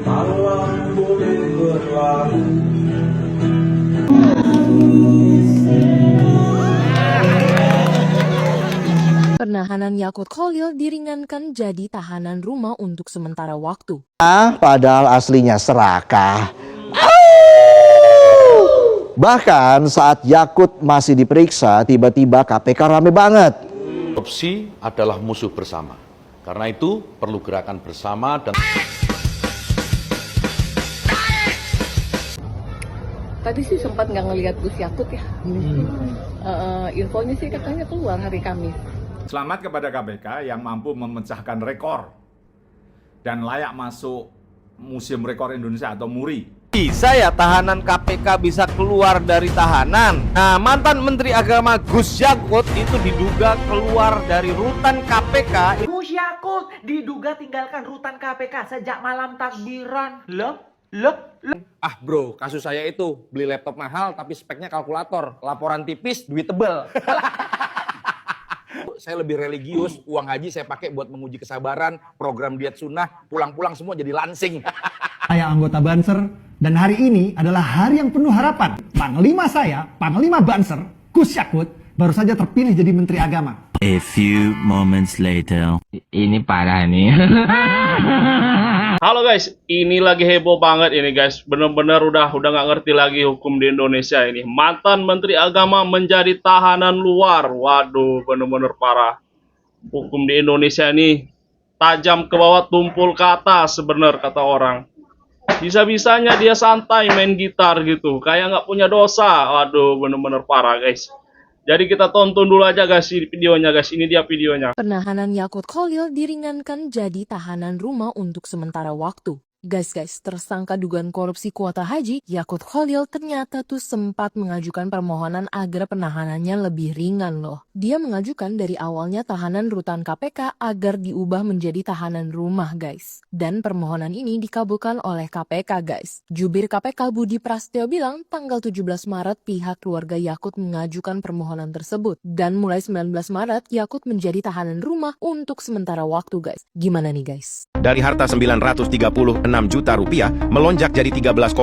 Malam boleh berlalu. Penahanan Yakult Kholil diringankan jadi tahanan rumah untuk sementara waktu. Padahal aslinya serakah. Bahkan saat Yakut masih diperiksa, tiba-tiba KPK rame banget. Korupsi adalah musuh bersama. Karena itu perlu gerakan bersama dan Tadi sih sempat nggak ngelihat Gus Yakut ya. Infonya sih katanya keluar hari Kamis. Selamat kepada KPK yang mampu memecahkan rekor dan layak masuk Museum Rekor Indonesia atau MURI. Bisa ya tahanan KPK bisa keluar dari tahanan. Nah, mantan Menteri Agama Gus Yakut itu diduga keluar dari rutan KPK. Gus Yakut diduga tinggalkan rutan KPK sejak malam takbiran. Loh. Ah bro, kasus saya itu beli laptop mahal tapi speknya kalkulator, laporan tipis, duit tebel. Saya lebih religius, uang haji saya pakai buat menguji kesabaran, program diet sunnah, pulang-pulang semua jadi lansing. Saya anggota Banser dan hari ini adalah hari yang penuh harapan. Panglima saya, Panglima Banser, Gus Yakut, baru saja terpilih jadi Menteri Agama. A few moments later. Ini parah nih. Halo guys, ini lagi heboh banget ini guys. Bener-bener udah nggak ngerti lagi hukum di Indonesia ini. Mantan Menteri Agama menjadi tahanan luar. Waduh, bener-bener parah. Hukum di Indonesia ini tajam ke bawah, tumpul ke atas sebenar kata orang. Bisa-bisanya dia santai main gitar gitu, kayak nggak punya dosa. Waduh, bener-bener parah guys. Jadi kita tonton dulu aja guys videonya guys. Ini dia videonya. Penahanan Yakult Kholil diringankan jadi tahanan rumah untuk sementara waktu. Guys, tersangka dugaan korupsi kuota haji, Yakult Kholil ternyata tuh sempat mengajukan permohonan agar penahanannya lebih ringan loh. Dia mengajukan dari awalnya tahanan rutan KPK agar diubah menjadi tahanan rumah guys. Dan permohonan ini dikabulkan oleh KPK guys. Jubir KPK Budi Prasetyo bilang tanggal 17 Maret pihak keluarga Yakut mengajukan permohonan tersebut. Dan mulai 19 Maret Yakut menjadi tahanan rumah untuk sementara waktu guys. Gimana nih guys? Dari harta 936 juta rupiah melonjak jadi 13,7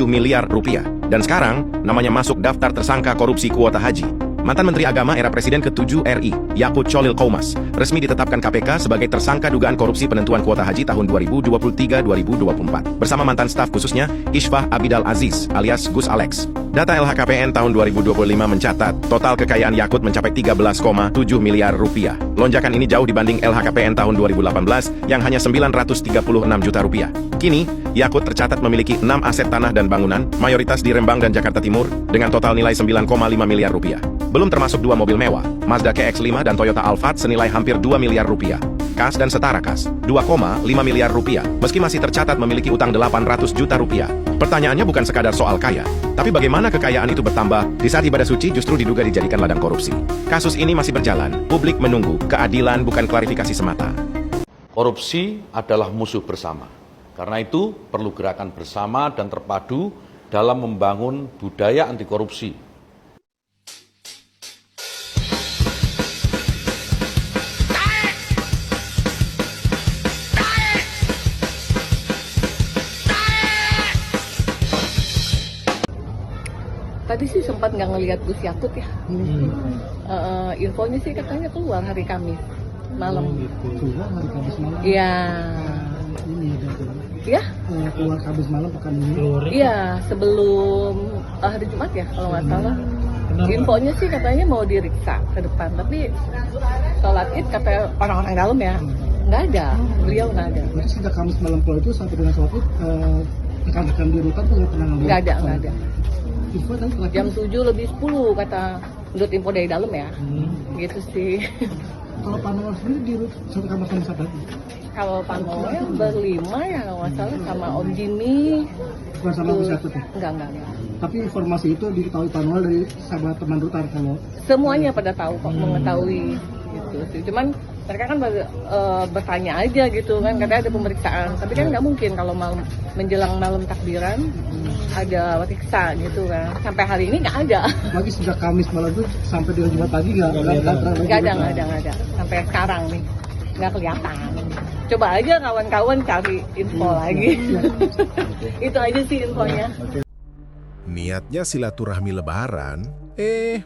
miliar rupiah. Dan sekarang namanya masuk daftar tersangka korupsi kuota haji. Mantan Menteri Agama era Presiden ke-7 RI, Yakut Cholil Qoumas, resmi ditetapkan KPK sebagai tersangka dugaan korupsi penentuan kuota haji tahun 2023-2024. Bersama mantan staf khususnya, Ishfah Abidal Aziz alias Gus Alex. Data LHKPN tahun 2025 mencatat, total kekayaan Yakut mencapai 13,7 miliar rupiah. Lonjakan ini jauh dibanding LHKPN tahun 2018 yang hanya 936 juta rupiah. Kini, Yakut tercatat memiliki 6 aset tanah dan bangunan, mayoritas di Rembang dan Jakarta Timur, dengan total nilai 9,5 miliar rupiah. Belum termasuk 2 mobil mewah, Mazda CX-5 dan Toyota Alphard senilai hampir 2 miliar rupiah. Kas dan setara kas, 2,5 miliar rupiah, meski masih tercatat memiliki utang 800 juta rupiah. Pertanyaannya bukan sekadar soal kaya, tapi bagaimana kekayaan itu bertambah di saat ibadah suci justru diduga dijadikan ladang korupsi. Kasus ini masih berjalan, publik menunggu keadilan bukan klarifikasi semata. korupsi adalah musuh bersama. Karena itu perlu gerakan bersama dan terpadu dalam membangun budaya anti korupsi. Tadi sih sempat nggak ngelihat Gus Yakut ya. Infonya sih katanya keluar hari Kamis malam. Keluar hari Kamis malam. Iya. Ya? Keluar Kamis malam pekan ini. Iya, sebelum hari Jumat ya kalau nggak salah. Infonya sih katanya mau diriksa ke depan, tapi sholat Id kata orang-orang dalam ya nggak ada, beliau nggak ada. Berarti sejak Kamis malam keluar itu sampai dengan sholat Id rekan-rekan di rutan tuh nggak pernah ngelihat? Nggak ada. Info tadi jam 7:10 kata menurut info dari dalam ya. Gitu sih. Kalau Panowo sendiri di satu kamar sama siapa lagi? Kalau Panowo berlima ya kalau nggak salah sama Om Jimmy. Bukan sama Gus Yakut ya? Enggak. Tapi informasi itu diketahui Panowo dari sahabat teman rutan kalau semuanya pada tahu kok, mengetahui gitu sih. Cuman mereka kan bertanya aja gitu kan, katanya ada pemeriksaan. Tapi kan nggak mungkin kalau menjelang malam takbiran ada periksa gitu kan. Sampai hari ini nggak ada. Lagi sejak Kamis malam itu sampai dengan Jumat pagi nggak ada. Nggak ada. Sampai sekarang nih nggak kelihatan. coba aja kawan-kawan cari info lagi. Itu aja sih infonya. Niatnya silaturahmi lebaran,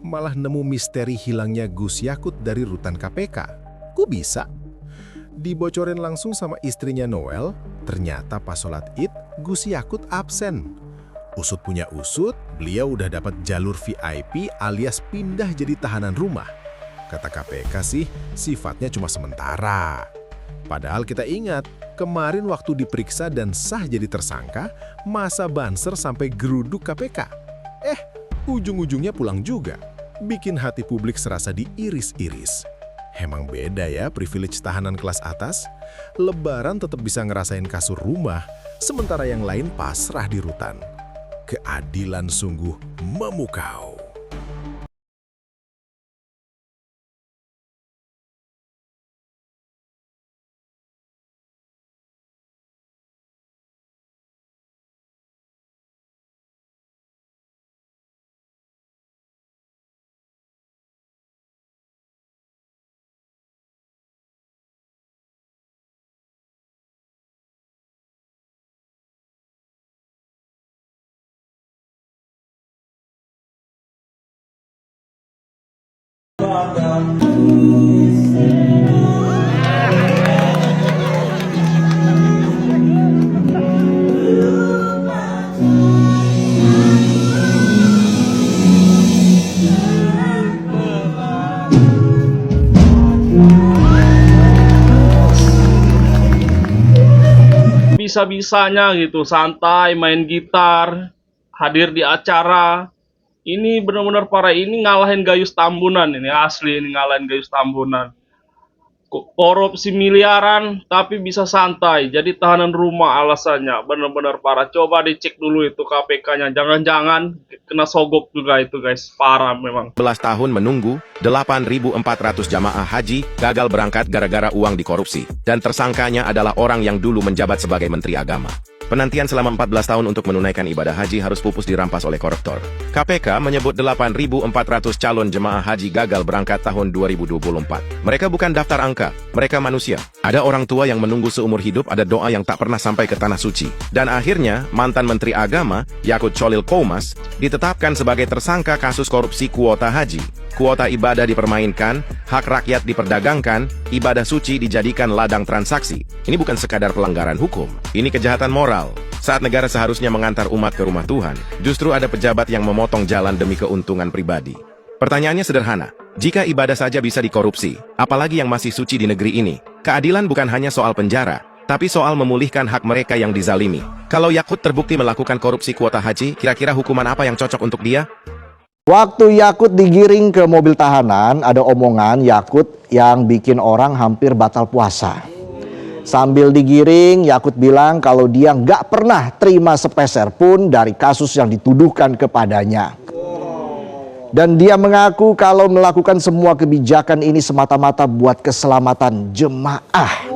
malah nemu misteri hilangnya Gus Yakut dari rutan KPK. Kok bisa? Dibocorin langsung sama istrinya Noel, ternyata pas sholat Id, Gus Yakut absen. Usut punya usut, beliau udah dapat jalur VIP alias pindah jadi tahanan rumah. Kata KPK sih, sifatnya cuma sementara. Padahal kita ingat, kemarin waktu diperiksa dan sah jadi tersangka, masa banser sampai geruduk KPK. Ujung-ujungnya pulang juga. Bikin hati publik serasa diiris-iris. Emang beda ya privilege tahanan kelas atas? Lebaran tetap bisa ngerasain kasur rumah, sementara yang lain pasrah di rutan. Keadilan sungguh memukau. Bisa-bisanya gitu, santai, main gitar, hadir di acara. Ini benar-benar parah, ini ngalahin Gayus Tambunan, ini asli, ini ngalahin Gayus Tambunan. Korupsi miliaran, tapi bisa santai, jadi tahanan rumah alasannya, benar-benar parah. Coba dicek dulu itu KPK-nya, jangan-jangan kena sogok juga itu guys, parah memang. 11 tahun menunggu, 8.400 jamaah haji gagal berangkat gara-gara uang dikorupsi, dan tersangkanya adalah orang yang dulu menjabat sebagai Menteri Agama. Penantian selama 14 tahun untuk menunaikan ibadah haji harus pupus dirampas oleh koruptor. KPK menyebut 8.400 calon jemaah haji gagal berangkat tahun 2024. Mereka bukan daftar angka, mereka manusia. Ada orang tua yang menunggu seumur hidup, ada doa yang tak pernah sampai ke tanah suci. Dan akhirnya, mantan Menteri Agama, Yakut Cholil Qomas, ditetapkan sebagai tersangka kasus korupsi kuota haji. Kuota ibadah dipermainkan, hak rakyat diperdagangkan, ibadah suci dijadikan ladang transaksi. Ini bukan sekadar pelanggaran hukum, ini kejahatan moral. Saat negara seharusnya mengantar umat ke rumah Tuhan, justru ada pejabat yang memotong jalan demi keuntungan pribadi. Pertanyaannya sederhana, jika ibadah saja bisa dikorupsi, apalagi yang masih suci di negeri ini? Keadilan bukan hanya soal penjara, tapi soal memulihkan hak mereka yang dizalimi. Kalau Yakut terbukti melakukan korupsi kuota haji, kira-kira hukuman apa yang cocok untuk dia? Waktu Yakut digiring ke mobil tahanan, ada omongan Yakut yang bikin orang hampir batal puasa. Sambil digiring, Yakut bilang kalau dia nggak pernah terima sepeser pun dari kasus yang dituduhkan kepadanya. Dan dia mengaku kalau melakukan semua kebijakan ini semata-mata buat keselamatan jemaah.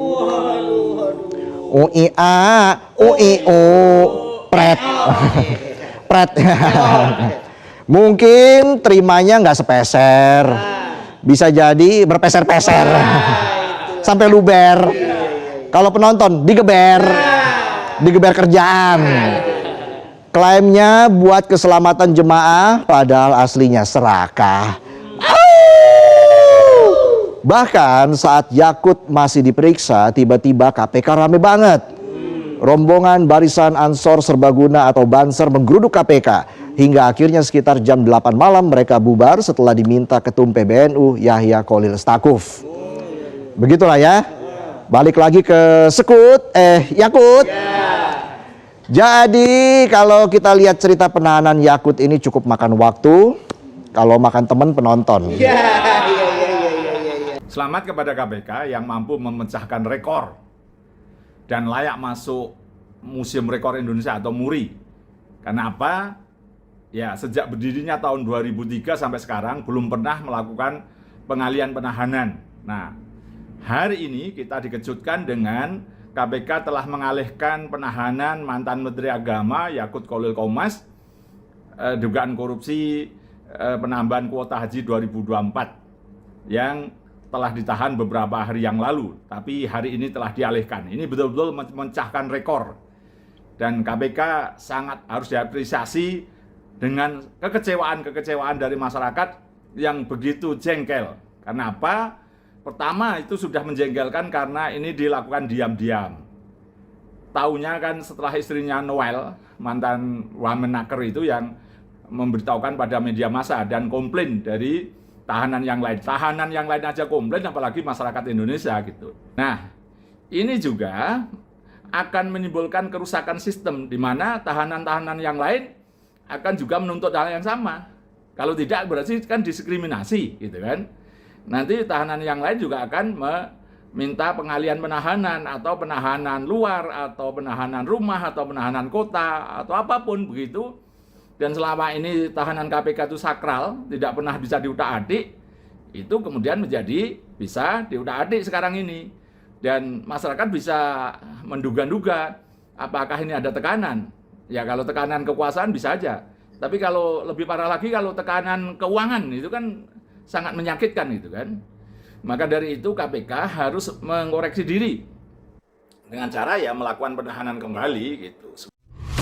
Pret. Pret. Mungkin terimanya nggak sepeser, bisa jadi berpeser-peser, sampai luber. Kalau penonton digeber kerjaan. Klaimnya buat keselamatan jemaah, padahal aslinya serakah. Bahkan saat Yakut masih diperiksa, tiba-tiba KPK rame banget. Rombongan barisan Ansor Serbaguna atau Banser menggeruduk KPK. Hingga akhirnya sekitar jam 8 malam mereka bubar setelah diminta Ketum PBNU Yahya Kholil Stakuf. Begitulah ya. Balik lagi ke Yakut. Jadi kalau kita lihat cerita penahanan Yakut ini cukup makan waktu. Kalau makan teman penonton. Selamat kepada KPK yang mampu memecahkan rekor dan layak masuk Museum Rekor Indonesia atau MURI. Kenapa? Ya, sejak berdirinya tahun 2003 sampai sekarang belum pernah melakukan pengalihan penahanan. Nah, hari ini kita dikejutkan dengan KPK telah mengalihkan penahanan mantan Menteri Agama Yakut Cholil Qomas dugaan korupsi penambahan kuota haji 2024 yang telah ditahan beberapa hari yang lalu, tapi hari ini telah dialihkan. Ini betul-betul memecahkan rekor. Dan KPK sangat harus diapresiasi dengan kekecewaan dari masyarakat yang begitu jengkel. Karena apa? Pertama, itu sudah menjengkelkan karena ini dilakukan diam-diam. Taunya kan setelah istrinya Noel, mantan Wamenaker itu yang memberitahukan pada media massa dan komplain dari tahanan yang lain. Tahanan yang lain aja komplain, apalagi masyarakat Indonesia gitu. Nah, ini juga akan menimbulkan kerusakan sistem, di mana tahanan-tahanan yang lain akan juga menuntut hal yang sama. Kalau tidak, berarti kan diskriminasi, gitu kan. Nanti tahanan yang lain juga akan minta pengalian penahanan atau penahanan luar atau penahanan rumah atau penahanan kota atau apapun begitu. Dan selama ini tahanan KPK itu sakral, tidak pernah bisa diutak-atik, itu kemudian menjadi bisa diutak-atik sekarang ini. Dan masyarakat bisa menduga-duga apakah ini ada tekanan. Ya kalau tekanan kekuasaan bisa aja. Tapi kalau lebih parah lagi kalau tekanan keuangan itu kan sangat menyakitkan gitu kan. Maka dari itu KPK harus mengoreksi diri dengan cara ya melakukan penahanan kembali gitu.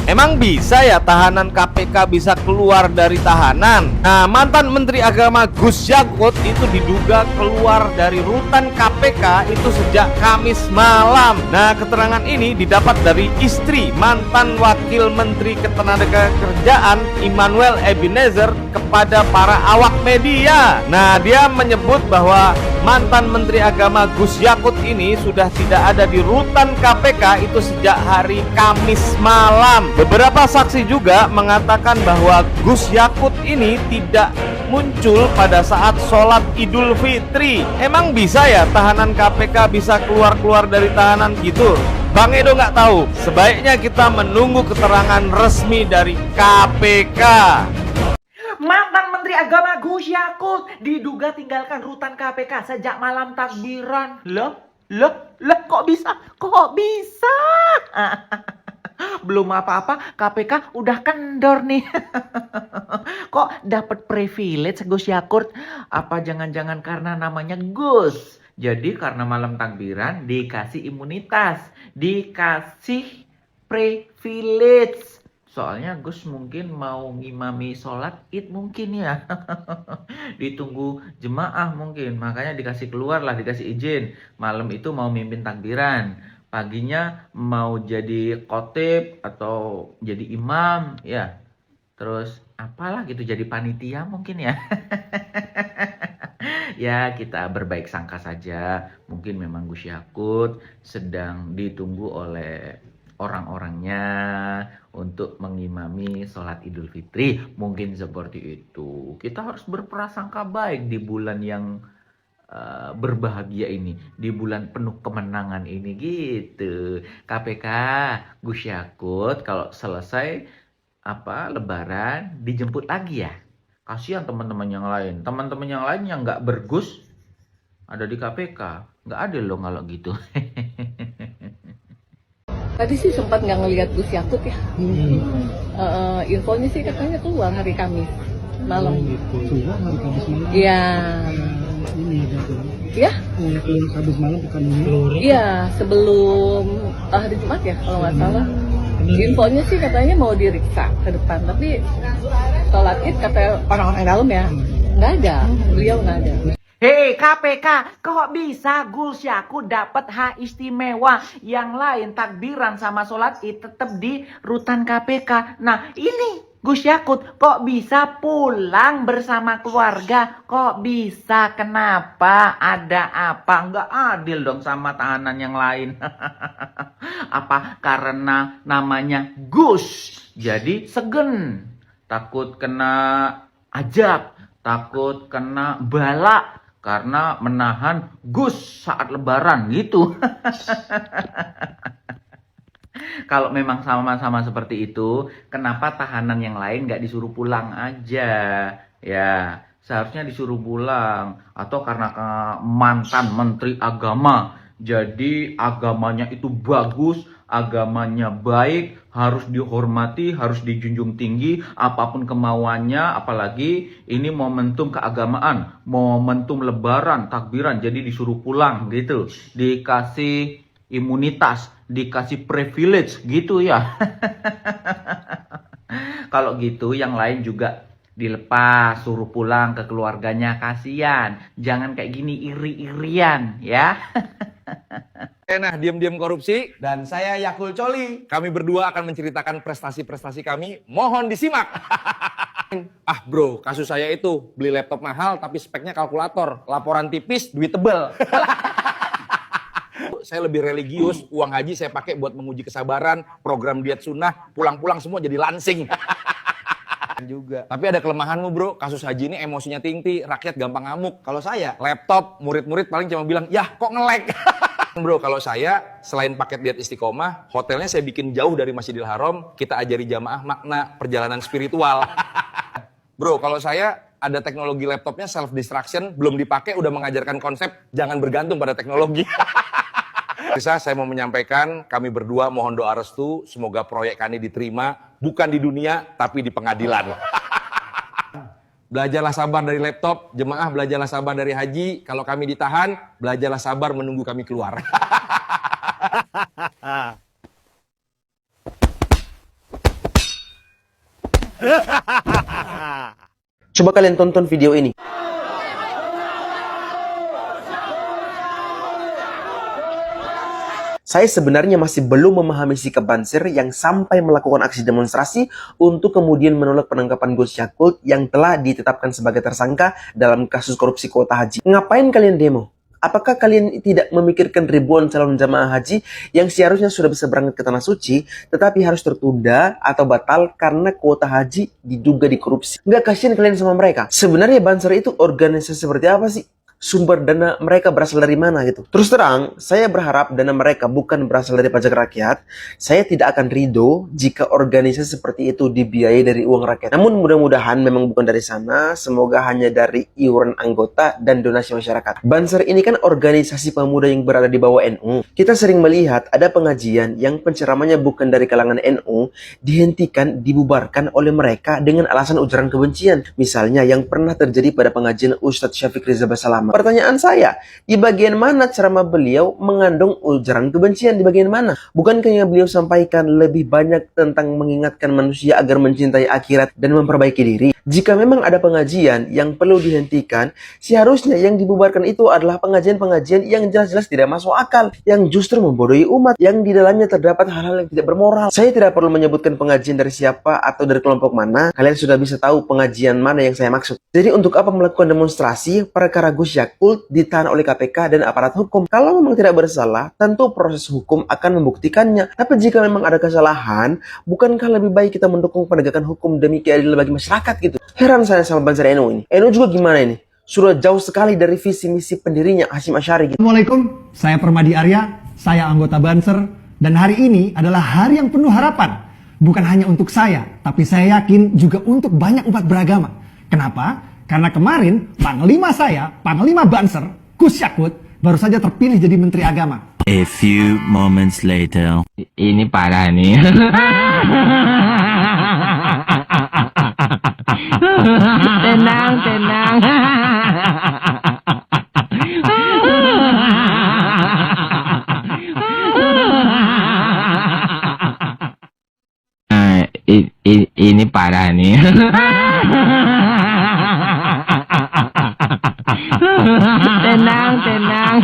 Emang bisa ya tahanan KPK bisa keluar dari tahanan? Nah, mantan Menteri Agama Gus Yakut itu diduga keluar dari rutan KPK itu sejak Kamis malam. Nah, keterangan ini didapat dari istri mantan Wakil Menteri Ketenagakerjaan Immanuel Ebenezer kepada para awak media. Nah, dia menyebut bahwa mantan Menteri Agama Gus Yakut ini sudah tidak ada di rutan KPK itu sejak hari Kamis malam. Beberapa saksi juga mengatakan bahwa Gus Yakut ini tidak muncul pada saat sholat Idul Fitri. Emang bisa ya tahanan KPK bisa keluar-keluar dari tahanan gitu? Bang Edo nggak tahu. Sebaiknya kita menunggu keterangan resmi dari KPK. Mantan Menteri Agama Gus Yakut diduga tinggalkan rutan KPK sejak malam takbiran. Loh, kok bisa? Kok bisa? Belum apa-apa, KPK udah kendor nih. Kok dapat privilege Gus Yakut? Apa jangan-jangan karena namanya Gus? Jadi karena malam takbiran dikasih imunitas, dikasih privilege. Soalnya Gus mungkin mau ngimami sholat Id mungkin ya. Ditunggu jemaah mungkin. Makanya dikasih keluar lah, dikasih izin. Malam itu mau mimpin takbiran. Paginya mau jadi khotib atau jadi imam ya. Terus apalah gitu jadi panitia mungkin ya. Ya kita berbaik sangka saja. Mungkin memang Gus Yakut sedang ditunggu oleh orang-orangnya untuk mengimami sholat Idul Fitri. Mungkin seperti itu. Kita harus berprasangka baik di bulan yang berbahagia ini, di bulan penuh kemenangan ini gitu. KPK Gus Yakut kalau selesai Lebaran dijemput lagi ya. Kasihan teman-teman yang lain. Teman-teman yang lain yang nggak bergus ada di KPK. Nggak adil loh kalau gitu. Tadi sih sempat nggak ngelihat Gus Yakut ya. Infonya sih katanya keluar hari Kamis malam. Keluar hari Kamis malam. Iya. Ini ya? Keluar Kamis malam bukan ini. Iya, sebelum hari Jumat ya kalau nggak salah. Infonya sih katanya mau diriksa ke depan, tapi sholat Id kata orang-orang dalam ya nggak ada, beliau nggak ada. Hei KPK, kok bisa Gus Yakut dapat hak istimewa? Yang lain takbiran sama sholat Id tetap di rutan KPK. Nah ini Gus Yakut kok bisa pulang bersama keluarga? Kok bisa? Kenapa? Ada apa? Nggak adil dong sama tahanan yang lain. Apa karena namanya Gus jadi segen? Takut kena ajab, takut kena bala karena menahan Gus saat lebaran gitu. Kalau memang sama-sama seperti itu, kenapa tahanan yang lain nggak disuruh pulang aja? Ya, seharusnya disuruh pulang. Atau karena mantan Menteri Agama, jadi agamanya itu bagus, agamanya baik, harus dihormati, harus dijunjung tinggi, apapun kemauannya, apalagi ini momentum keagamaan, momentum lebaran, takbiran, jadi disuruh pulang gitu, dikasih imunitas, dikasih privilege gitu ya. Kalau gitu yang lain juga dilepas, suruh pulang ke keluarganya, kasihan. Jangan kayak gini iri-irian ya. Nah, diam-diam korupsi. Dan saya Yakul Coli. Kami berdua akan menceritakan prestasi-prestasi kami. Mohon disimak. Ah bro, kasus saya itu beli laptop mahal tapi speknya kalkulator. Laporan tipis, duit tebel. Saya lebih religius, uang haji saya pakai buat menguji kesabaran, program diet sunnah, pulang-pulang semua jadi lansing. Juga. Tapi ada kelemahanmu bro, kasus haji ini emosinya tinggi, rakyat gampang ngamuk. Kalau saya, laptop, murid-murid paling cuma bilang, yah kok nge-lag. Bro, kalau saya selain paket diet istiqomah, hotelnya saya bikin jauh dari Masjidil Haram, kita ajari jamaah makna perjalanan spiritual. Bro, kalau saya ada teknologi laptopnya self destruction, belum dipakai udah mengajarkan konsep jangan bergantung pada teknologi. Saya mau menyampaikan, kami berdua mohon doa restu, semoga proyek kami diterima, bukan di dunia, tapi di pengadilan. Belajarlah sabar dari laptop, jemaah belajarlah sabar dari haji, kalau kami ditahan, belajarlah sabar menunggu kami keluar. Coba kalian tonton video ini. Saya sebenarnya masih belum memahami sikap Banser yang sampai melakukan aksi demonstrasi untuk kemudian menolak penangkapan Gus Yakult yang telah ditetapkan sebagai tersangka dalam kasus korupsi kuota haji. Ngapain kalian demo? Apakah kalian tidak memikirkan ribuan calon jamaah haji yang seharusnya sudah bisa berangkat ke Tanah Suci, tetapi harus tertunda atau batal karena kuota haji diduga dikorupsi? Nggak kasihan kalian sama mereka? Sebenarnya Banser itu organisasi seperti apa sih? Sumber dana mereka berasal dari mana gitu. Terus terang, saya berharap dana mereka bukan berasal dari pajak rakyat. Saya tidak akan ridho jika organisasi seperti itu dibiayai dari uang rakyat. Namun mudah-mudahan memang bukan dari sana, semoga hanya dari iuran anggota dan donasi masyarakat. Banser ini kan organisasi pemuda yang berada di bawah NU. Kita sering melihat ada pengajian yang penceramanya bukan dari kalangan NU, dihentikan, dibubarkan oleh mereka dengan alasan ujaran kebencian. Misalnya yang pernah terjadi pada pengajian Ustadz Syafiq Riza Basalamah. Pertanyaan saya, di bagian mana ceramah beliau mengandung ujaran kebencian? Di bagian mana? Bukankah yang beliau sampaikan lebih banyak tentang mengingatkan manusia agar mencintai akhirat dan memperbaiki diri? Jika memang ada pengajian yang perlu dihentikan, seharusnya yang dibubarkan itu adalah pengajian-pengajian yang jelas-jelas tidak masuk akal, yang justru membodohi umat, yang di dalamnya terdapat hal-hal yang tidak bermoral. Saya tidak perlu menyebutkan pengajian dari siapa atau dari kelompok mana, kalian sudah bisa tahu pengajian mana yang saya maksud. Jadi untuk apa melakukan demonstrasi perkara Gus Yakult ditahan oleh KPK dan aparat hukum? Kalau memang tidak bersalah, tentu proses hukum akan membuktikannya. Tapi jika memang ada kesalahan, bukankah lebih baik kita mendukung penegakan hukum demi keadilan bagi masyarakat gitu? Heran saya sama Banser NU ini. NU juga gimana ini? Sudah jauh sekali dari visi misi pendirinya Hasyim Asy'ari gitu. Assalamualaikum, saya Permadi Arya, saya anggota Banser, dan hari ini adalah hari yang penuh harapan. Bukan hanya untuk saya, tapi saya yakin juga untuk banyak umat beragama. Kenapa? Karena kemarin Panglima saya, Panglima Banser, Gus Yakult, baru saja terpilih jadi Menteri Agama. A few moments later. Ini parah nih. Tenang, tenang. Ini parah nih. Tenang, tenang.